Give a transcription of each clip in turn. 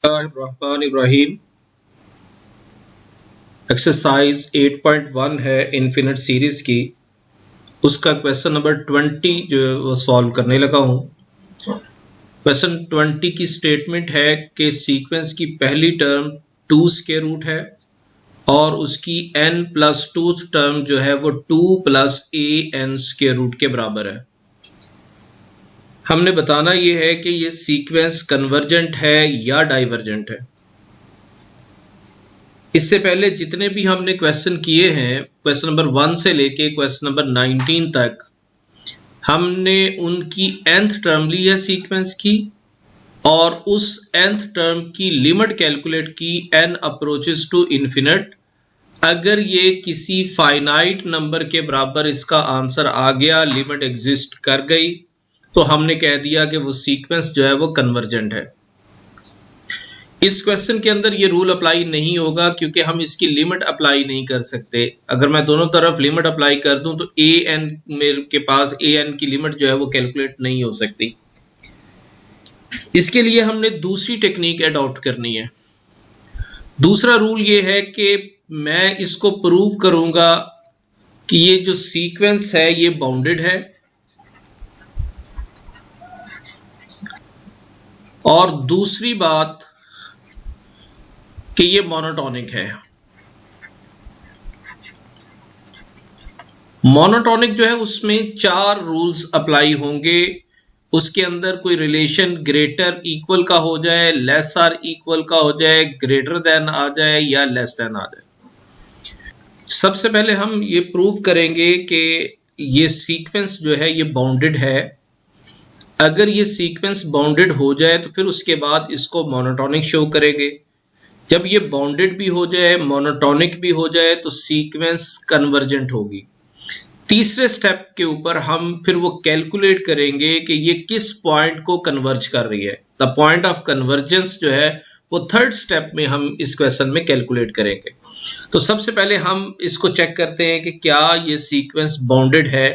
Rahman Ibrahim. Exercise 8.1 है infinite series की, उसका क्वेश्चन नंबर 20 जो है वो सॉल्व करने लगा हूँ। क्वेश्चन 20 की स्टेटमेंट है कि सीक्वेंस की पहली टर्म 2 स्क्वायर रूट है और उसकी n प्लस टूथ टर्म जो है वो 2 प्लस an स्क्वायर रूट के बराबर है। हमने बताना ये है कि ये सीक्वेंस कन्वर्जेंट है या डाइवर्जेंट है। इससे पहले जितने भी हमने क्वेश्चन किए हैं, क्वेश्चन नंबर 1 से लेके क्वेश्चन नंबर 19 तक, हमने उनकी nth टर्म ली है सीक्वेंस की और उस nth टर्म की लिमिट कैलकुलेट की n अप्रोचेस टू इन्फिनिट। अगर ये किसी फाइनाइट नंबर के बराबर इसका आंसर आ गया, लिमिट एग्जिस्ट कर गई, तो हमने कह दिया कि वो सीक्वेंस जो है वो कन्वर्जेंट है। इस क्वेश्चन के अंदर ये रूल अप्लाई नहीं होगा क्योंकि हम इसकी लिमिट अप्लाई नहीं कर सकते। अगर मैं दोनों तरफ लिमिट अप्लाई कर दूं तो an मेरे के पास an की लिमिट जो है वो कैलकुलेट नहीं हो सकती। इसके लिए हमने दूसरी टेक्निक अडॉप्ट करनी है। दूसरा रूल ये है कि मैं इसको प्रूव करूंगा कि ये जो सीक्वेंस है ये बाउंडेड है और दूसरी बात कि ये मोनोटॉनिक है। मोनोटॉनिक जो है उसमें 4 रूल्स अप्लाई होंगे। उसके अंदर कोई रिलेशन ग्रेटर इक्वल का हो जाए, लेस आर इक्वल का हो जाए, ग्रेटर देन आ जाए या लेस देन आ जाए। सबसे पहले हम ये प्रूव करेंगे कि ये सीक्वेंस जो है ये बाउंडेड है। अगर ये सीक्वेंस बाउंडेड हो जाए तो फिर उसके बाद इसको मोनोटॉनिक शो करेंगे। जब ये बाउंडेड भी हो जाए, मोनोटॉनिक भी हो जाए, तो सीक्वेंस कन्वर्जेंट होगी। तीसरे स्टेप के ऊपर हम फिर वो कैलकुलेट करेंगे कि ये किस पॉइंट को कन्वर्ज कर रही है। द पॉइंट ऑफ कन्वर्जेंस जो है वो थर्ड स्टेप में हम इस क्वेश्चन में कैलकुलेट करेंगे। तो सबसे पहले हम इसको चेक करते हैं कि क्या ये सीक्वेंस बाउंडेड है।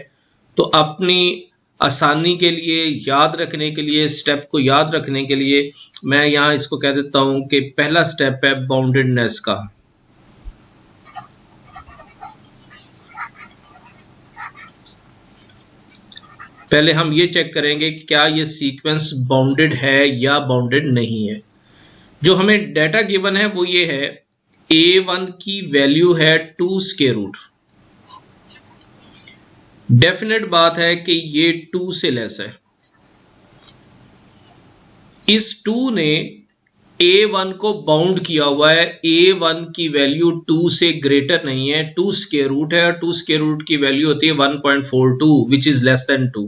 तो अपनी आसानी के लिए, याद रखने के लिए, स्टेप को याद रखने के लिए मैं यहाँ इसको कह देता हूं कि पहला स्टेप है बाउंडेडनेस का। पहले हम ये चेक करेंगे कि क्या ये सीक्वेंस बाउंडेड है या बाउंडेड नहीं है। जो हमें डाटा गिवन है वो ये है, a1 की वैल्यू है 2 स्क्वायर रूट। डेफिनेट बात है कि ये 2 से लेस है। इस 2 ने a1 को बाउंड किया हुआ है। a1 की वैल्यू 2 से ग्रेटर नहीं है, 2 स्क्वायर रूट है और 2 स्क्वायर रूट की वैल्यू होती है 1.42 विच इज लेस देन 2।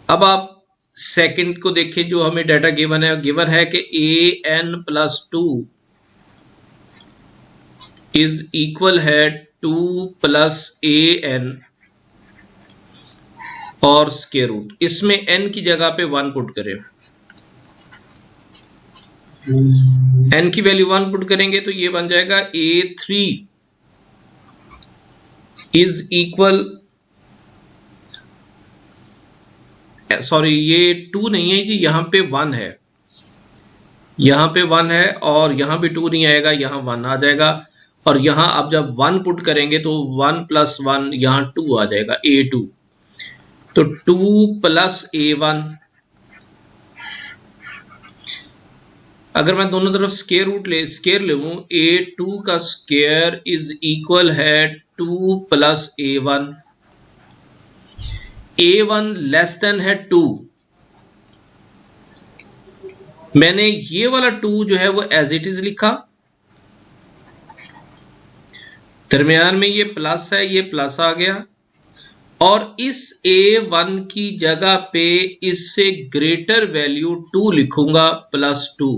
अब आप सेकंड को देखें, जो हमें डाटा गिवन है कि an प्लस 2 इज इक्वल है 2 प्लस an और स्क्वायर रूट। इसमें n की जगह पे 1 पुट करें। n की वैल्यू 1 पुट करेंगे तो ये बन जाएगा a3 इज इक्वल, सॉरी ये 2 नहीं है जी, यहां पे 1 है, यहां पे 1 है और यहां पे 2 नहीं आएगा, यहां 1 आ जाएगा। और यहां आप जब 1 पुट करेंगे तो 1 प्लस 1 यहां 2 आ जाएगा, a2। तो 2 प्लस a1, अगर मैं दोनों तरफ स्क्वायर लूं, a2 का स्क्वायर इज इक्वल है 2 plus a1। a1 less than है 2। मैंने ये वाला 2 जो है वो एज इट इज लिखा, दरमियान में ये प्लस है, ये प्लस आ गया और इस a1 की जगह पे इससे ग्रेटर वैल्यू 2 लिखूंगा, प्लस 2।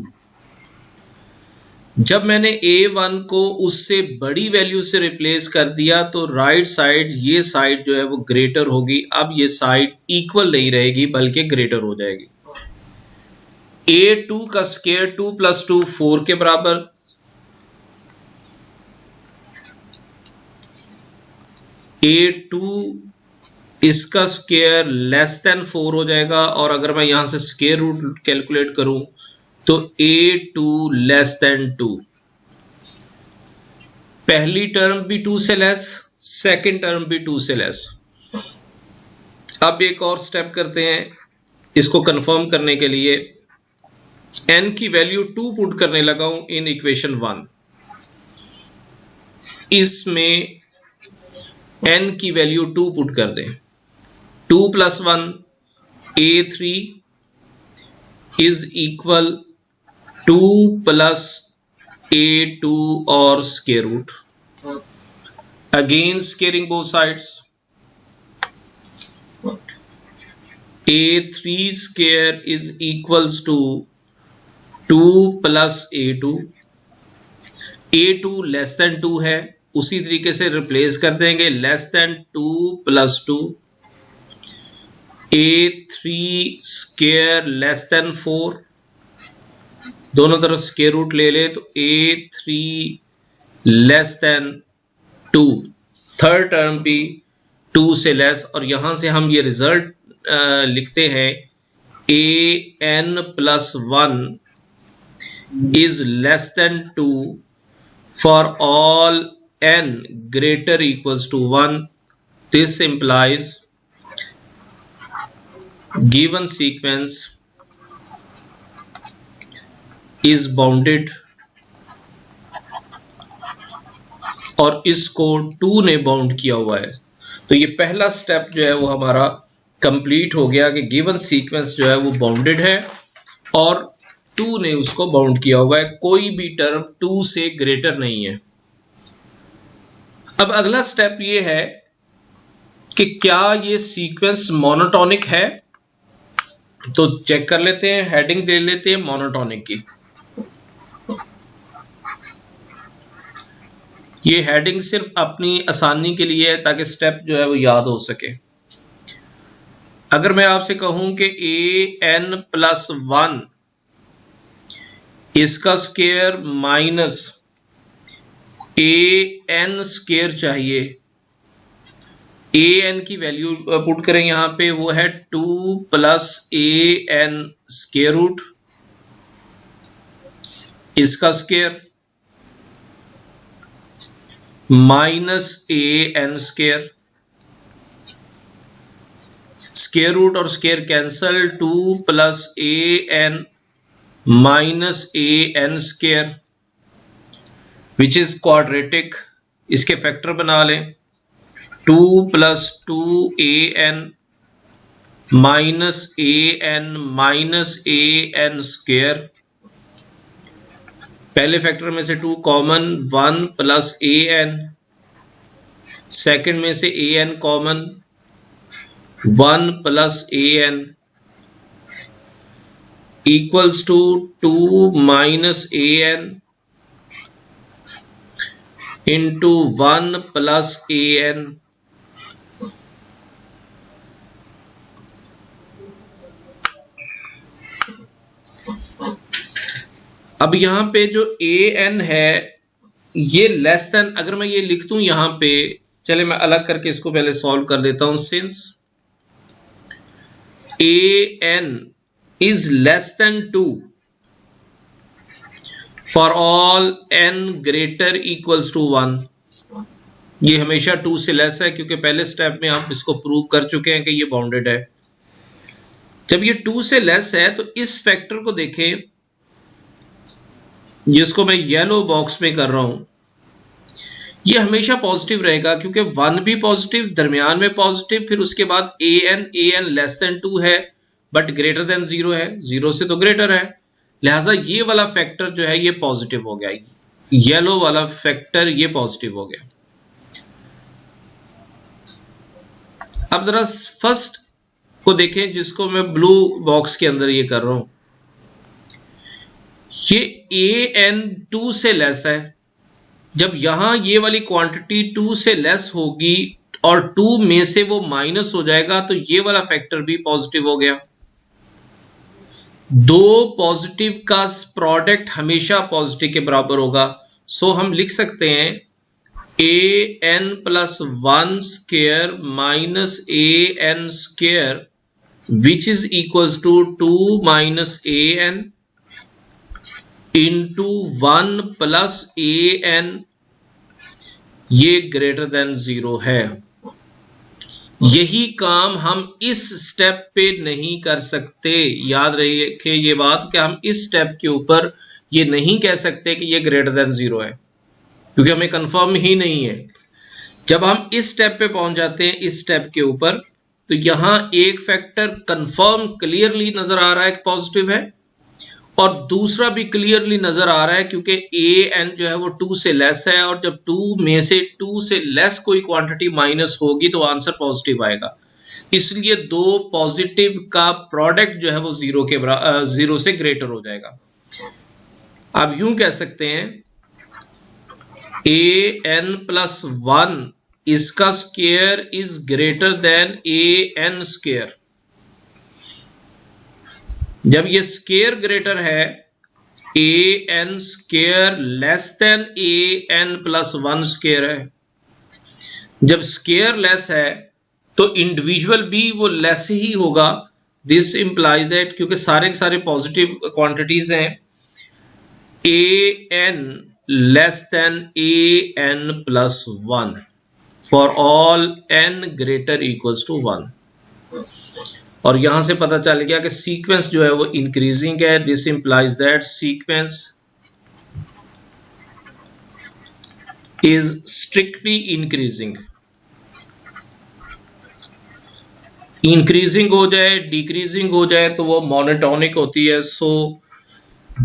जब मैंने a1 को उससे बड़ी वैल्यू से रिप्लेस कर दिया तो राइट साइड, ये साइड जो है वो ग्रेटर होगी। अब ये साइड इक्वल नहीं रहेगी बल्कि ग्रेटर हो जाएगी। a2 का स्क्वायर 2 प्लस 2 4 के बराबर, a2 इसका स्क्वायर लेस देन 4 हो जाएगा। और अगर मैं यहां से स्क्वायर रूट कैलकुलेट करूं तो a2 लेस देन 2, पहली टर्म भी 2 से लेस, सेकंड टर्म भी 2 से लेस। अब एक और स्टेप करते हैं इसको कंफर्म करने के लिए। n की वैल्यू 2 पुट करने लगा हूं इन इक्वेशन 1। इसमें n की वैल्यू 2 पुट कर दें। 2 + 1 a3 इज इक्वल 2 + a2 और square root, again squaring both sides, a3 square is equals to 2 + a2, a2 less than 2 है, उसी तरीके से रिप्लेस कर देंगे, less than 2 + 2, a3 square less than 4, दोनों तरफ स्क्वायर रूट ले ले तो a3 less than 2, third term भी 2 से लेस, और यहां से हम ये रिजल्ट लिखते हैं an + 1 is less than 2 for all n greater equals to 1. This implies given sequence is bounded, और इसको 2 ने बाउंड किया हुआ है। तो ये पहला स्टेप जो है वो हमारा कंप्लीट हो गया कि गिवन सीक्वेंस जो है वो बाउंडेड है और 2 ने उसको बाउंड किया हुआ है, कोई भी टर्म 2 से ग्रेटर नहीं है। अब अगला स्टेप ये है कि क्या ये सीक्वेंस मोनोटोनिक है, तो चेक कर लेते हैं, हेडिंग दे लेते हैं मोनोटोनिक की। ये हेडिंग सिर्फ अपनी आसानी के लिए है ताकि स्टेप जो है वो याद हो सके। अगर मैं आपसे कहूं कि an + 1 इसका स्क्वायर माइनस an स्क्वायर चाहिए, an की वैल्यू पुट करें यहां पे, वो है 2 + an स्क्वायर रूट, इसका square minus an square, square root और square cancel, 2 + an minus an square which is quadratic, इसके फैक्टर बना लें, 2 + 2an minus an minus an square, पहले फैक्टर में से 2 कॉमन, 1 + an, सेकंड में से an common, 1 + an equals to 2 - an into 1 + an। अब यहां पे जो an है ये लेस देन, अगर मैं ये लिख दूं यहां पे, चले मैं अलग करके इसको पहले सॉल्व कर देता हूं। Since an is less than 2 for all n greater equals to 1, ये हमेशा 2 से लेस है क्योंकि पहले स्टेप में हम इसको प्रूव कर चुके हैं कि ये बाउंडेड है। जब ये 2 से लेस है तो इस फैक्टर को देखें, जिसको मैं येलो बॉक्स में कर रहा हूं, ये हमेशा पॉजिटिव रहेगा क्योंकि 1 भी पॉजिटिव, दरमियान में पॉजिटिव, फिर उसके बाद an लेस देन 2 है बट ग्रेटर देन 0 है, 0 से तो ग्रेटर है, लिहाजा ये वाला फैक्टर जो है ये पॉजिटिव हो गया, येलो वाला फैक्टर ये पॉजिटिव हो गया। अब जरा फर्स्ट को देखें जिसको मैं ब्लू बॉक्स के अंदर ये कर रहा हूं, ये an 2 से लेस है, जब यहां ये वाली क्वांटिटी 2 से लेस होगी और 2 में से वो माइनस हो जाएगा तो ये वाला फैक्टर भी पॉजिटिव हो गया। दो पॉजिटिव का प्रोडक्ट हमेशा पॉजिटिव के बराबर होगा, सो हम लिख सकते हैं an + 1 square minus an square which is equals to 2 - an into 1 plus a n, ये ग्रेटर देन 0 है। यही काम हम इस स्टेप पे नहीं कर सकते। याद रखिए ये बात कि हम इस स्टेप के ऊपर ये नहीं कह सकते कि ये ग्रेटर देन 0 है, क्योंकि हमें कंफर्म ही नहीं है। जब हम इस स्टेप पे पहुंच जाते हैं, इस स्टेप के ऊपर, तो यहां एक फैक्टर कंफर्म क्लियरली नजर आ रहा है कि पॉजिटिव है, और दूसरा भी क्लियरली नजर आ रहा है क्योंकि ए एन जो है वो 2 से लेस है, और जब 2 में से 2 से लेस कोई क्वांटिटी माइनस होगी तो आंसर पॉजिटिव आएगा। इसलिए दो पॉजिटिव का प्रोडक्ट जो है वो 0 से ग्रेटर हो जाएगा। अब यूं कह सकते हैं ए एन प्लस 1 इसका square is greater than a N square. जब ये स्क्वायर ग्रेटर है, A N square less than a n plus 1 square है। जब स्क्वायर लेस है तो इंडिविजुअल भी वो लेस ही होगा। दिस इंप्लाइज दैट, क्योंकि सारे के सारे पॉजिटिव क्वांटिटीज हैं, a n less than a n plus 1 for all n greater equals to 1। और यहां से पता चल गया कि सीक्वेंस जो है वो इंक्रीजिंग है। This implies that sequence is strictly increasing. Increasing हो जाए, डिक्रीजिंग हो जाए तो वो मोनोटोनिक होती है। So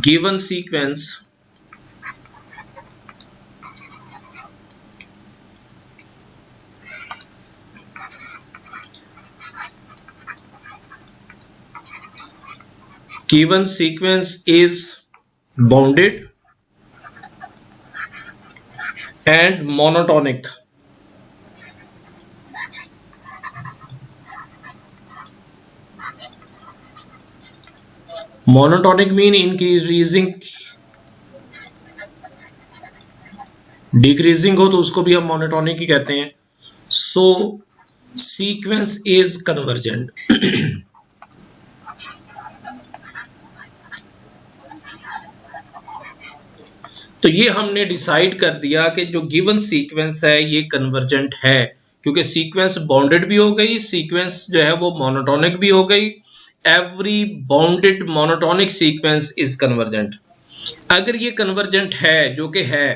given sequence is bounded and monotonic. Monotonic mean increasing, decreasing हो तो उसको भी हम monotonic ही कहते हैं। So sequence is convergent. तो ये हमने डिसाइड कर दिया कि जो गिवन सीक्वेंस है ये कन्वर्जेंट है, क्योंकि सीक्वेंस बाउंडेड भी हो गई, सीक्वेंस जो है वो मोनोटोनिक भी हो गई। Every bounded monotonic sequence is convergent. अगर ये कन्वर्जेंट है, जो कि है,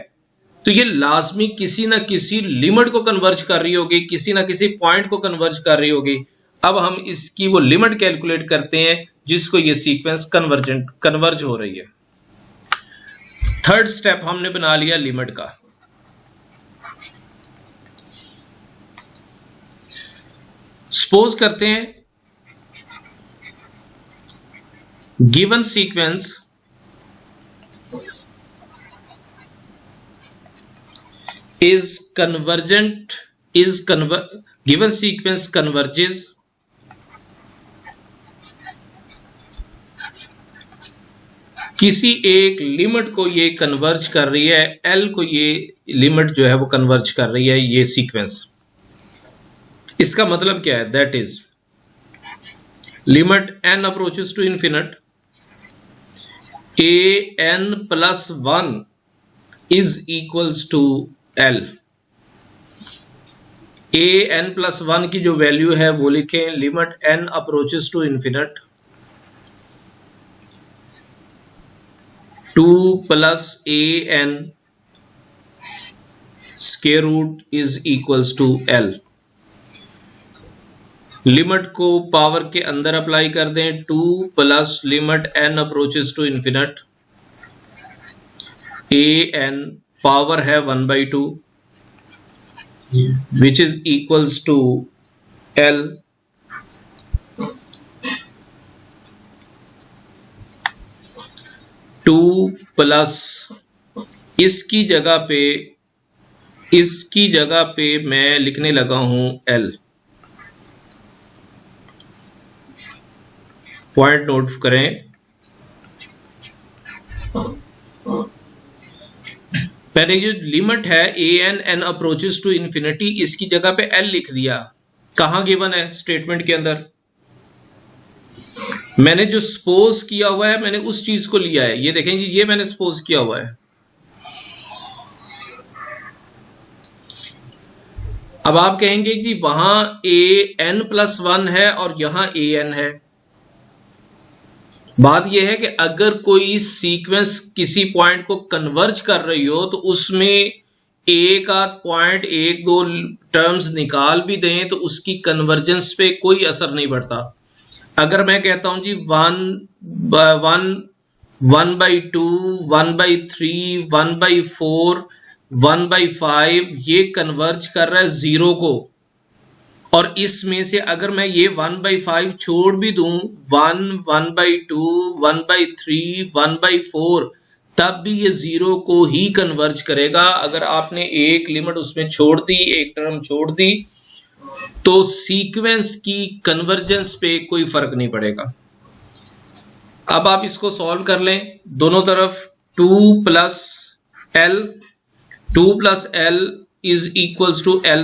तो ये लाजमी किसी ना किसी लिमिट को कन्वर्ज कर रही होगी, किसी ना किसी पॉइंट को कन्वर्ज कर रही होगी। अब हम इसकी वो लिमिट कैलकुलेट करते हैं जिसको ये सीक्वेंस कन्वर्ज हो रही है। थर्ड स्टेप हमने बना लिया लिमिट का। सपोज करते हैं given sequence is convergent, given sequence converges किसी एक लिमिट को ये कन्वर्ज कर रही है, एल को ये लिमिट जो है वो कन्वर्ज कर रही है ये सीक्वेंस। इसका मतलब क्या है? That is limit n approaches to infinite a n plus 1 is equals to l. A n plus 1 की जो वैल्यू है वो लिखें, limit n approaches to infinite 2 plus a N square root is equals to l. Limit को power के अंदर apply कर दें, 2 plus limit n approaches to infinite a n power है 1/2 which is equals to l. 2 plus इसकी जगह पे मैं लिखने लगा हूं एल। पॉइंट नोट करें, पहले जो लिमिट है ए n n approaches to infinity, इसकी जगह पे एल लिख दिया। कहां गिवन है? स्टेटमेंट के अंदर। मैंने जो सपोज किया हुआ है मैंने उस चीज को लिया है, ये देखें जी, ये मैंने सपोज किया हुआ है। अब आप कहेंगे कि वहां an+1 है और यहां an है। बात यह है कि अगर कोई सीक्वेंस किसी पॉइंट को कन्वर्ज कर रही हो तो उसमें एक आध पॉइंट एक दो टर्म्स निकाल भी दें तो उसकी कन्वर्जेंस पे कोई असर नहीं पड़ता। अगर मैं कहता हूं जी 1/2, 1/3, 1/4, 1/5 ये कन्वर्ज कर रहा है 0 को, और इसमें से अगर मैं ये 1/5 छोड़ भी दूं 1, 1/2, 1/3, 1/4 तब भी ये 0 को ही कन्वर्ज करेगा। अगर आपने एक लिमिट उसमें छोड़ दी, एक टर्म छोड़ दी, तो सीक्वेंस की कन्वर्जेंस पे कोई फर्क नहीं पड़ेगा। अब आप इसको सॉल्व कर लें, दोनों तरफ 2 + l, 2 + l is equals to l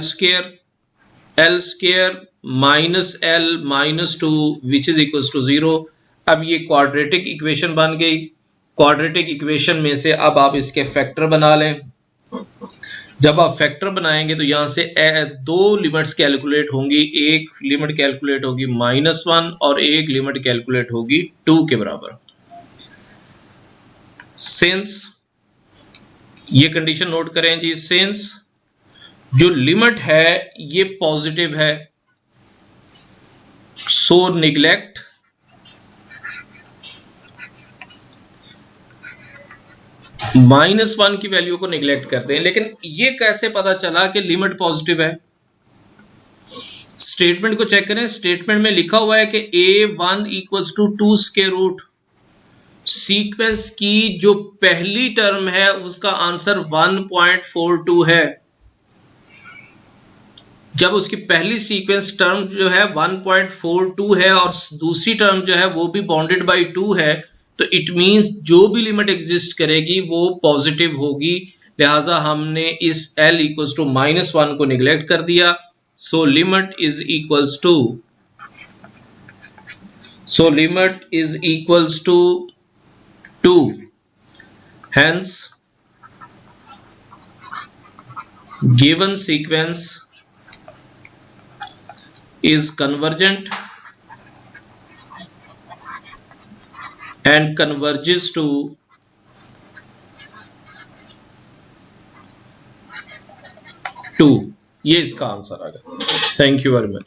square minus l minus 2 which is equals to 0। अब ये क्वाड्रेटिक इक्वेशन बन गई। क्वाड्रेटिक इक्वेशन में से अब आप इसके फैक्टर बना लें। जब आप फैक्टर बनाएंगे तो यहां से दो लिमिट्स कैलकुलेट होंगी, एक लिमिट कैलकुलेट होगी -1 और एक लिमिट कैलकुलेट होगी 2 के बराबर। सिंस, ये कंडीशन नोट करें जी, सिंस जो लिमिट है ये पॉजिटिव है, सो निगलेक्ट -1 की वैल्यू को निगलेक्ट करते हैं। लेकिन ये कैसे पता चला कि लिमिट पॉजिटिव है? स्टेटमेंट को चेक करें, स्टेटमेंट में लिखा हुआ है कि a1 = 2 स्क्वायर रूट। सीक्वेंस की जो पहली टर्म है उसका आंसर 1.42 है। जब उसकी पहली सीक्वेंस टर्म जो है 1.42 है और दूसरी टर्म जो है वो भी बाउंडेड बाय 2 है, तो इट मींस जो भी लिमिट एग्जिस्ट करेगी वो पॉजिटिव होगी। लिहाजा हमने इस l = -1 को निगलेक्ट कर दिया। So limit is equals to 2। Hence given sequence is convergent and converges to 2। ये इसका आंसर आ गया। Thank you very much.